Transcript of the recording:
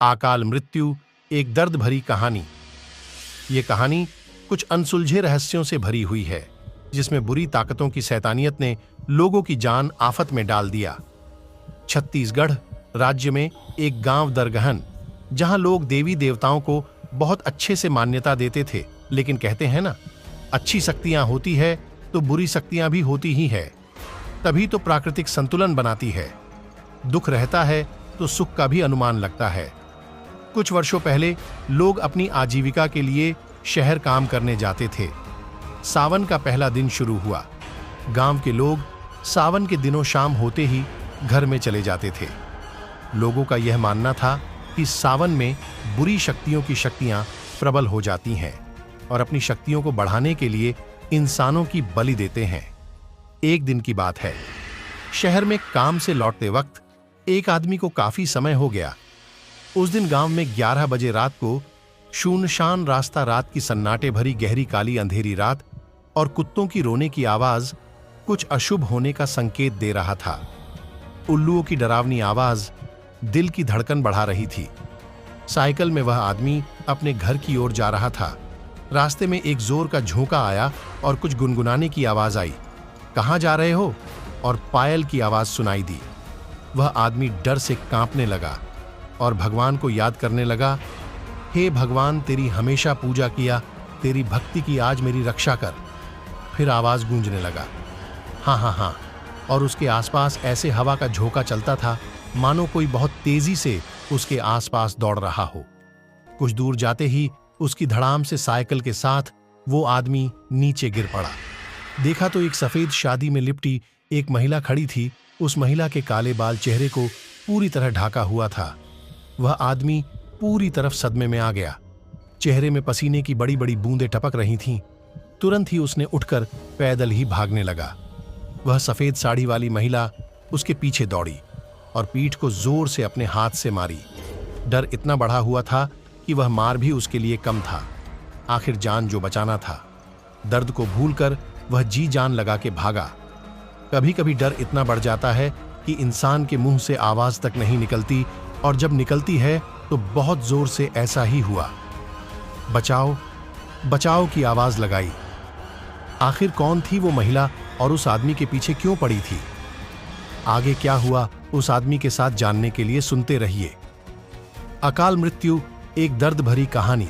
अकाल मृत्यु एक दर्द भरी कहानी। ये कहानी कुछ अनसुलझे रहस्यों से भरी हुई है, जिसमें बुरी ताकतों की शैतानियत ने लोगों की जान आफत में डाल दिया। छत्तीसगढ़ राज्य में एक गांव दरगहन, जहां लोग देवी देवताओं को बहुत अच्छे से मान्यता देते थे, लेकिन कहते हैं ना, अच्छी शक्तियां होती है तो बुरी शक्तियां भी होती ही है, तभी तो प्राकृतिक संतुलन बनाती है। दुख रहता है तो सुख का भी अनुमान लगता है। कुछ वर्षों पहले लोग अपनी आजीविका के लिए शहर काम करने जाते थे। सावन का पहला दिन शुरू हुआ। गांव के लोग सावन के दिनों शाम होते ही घर में चले जाते थे। लोगों का यह मानना था कि सावन में बुरी शक्तियों की शक्तियां प्रबल हो जाती हैं और अपनी शक्तियों को बढ़ाने के लिए इंसानों की बलि देते हैं। एक दिन की बात है, शहर में काम से लौटते वक्त एक आदमी को काफी समय हो गया। उस दिन गांव में 11 बजे रात को शूनशान रास्ता, रात की सन्नाटे भरी गहरी काली अंधेरी रात और कुत्तों की रोने की आवाज कुछ अशुभ होने का संकेत दे रहा था। उल्लुओं की डरावनी आवाज दिल की धड़कन बढ़ा रही थी। साइकिल में वह आदमी अपने घर की ओर जा रहा था। रास्ते में एक जोर का झोंका आया और कुछ गुनगुनाने की आवाज आई। कहां जा रहे हो? और पायल की आवाज सुनाई दी। वह आदमी डर से कांपने लगा और भगवान को याद करने लगा, हे भगवान, तेरी हमेशा पूजा किया, तेरी भक्ति की, आज मेरी रक्षा कर। फिर आवाज गूंजने लगा, हाँ हाँ हाँ, और उसके आसपास ऐसे हवा का झोंका चलता था मानो कोई बहुत तेजी से उसके आसपास दौड़ रहा हो। कुछ दूर जाते ही उसकी धड़ाम से साइकिल के साथ वो आदमी नीचे गिर पड़ा। देखा तो एक सफेद शादी में लिपटी एक महिला खड़ी थी। उस महिला के काले बाल चेहरे को पूरी तरह ढाका हुआ था। वह आदमी पूरी तरफ सदमे में आ गया। चेहरे में पसीने की बड़ी बड़ी बूंदें टपक रही थीं। तुरंत ही उसने उठकर पैदल ही भागने लगा। वह सफेद साड़ी वाली महिला उसके पीछे दौड़ी और पीठ को जोर से अपने हाथ से मारी। डर इतना बढ़ा हुआ था कि वह मार भी उसके लिए कम था। आखिर जान जो बचाना था। दर्द को भूलकर वह जी जान लगा के भागा। कभी कभी डर इतना बढ़ जाता है कि इंसान के मुंह से आवाज तक नहीं निकलती, और जब निकलती है तो बहुत जोर से। ऐसा ही हुआ। बचाओ बचाओ की आवाज लगाई। आखिर कौन थी वो महिला और उस आदमी के पीछे क्यों पड़ी थी? आगे क्या हुआ उस आदमी के साथ जानने के लिए सुनते रहिए अकाल मृत्यु एक दर्द भरी कहानी।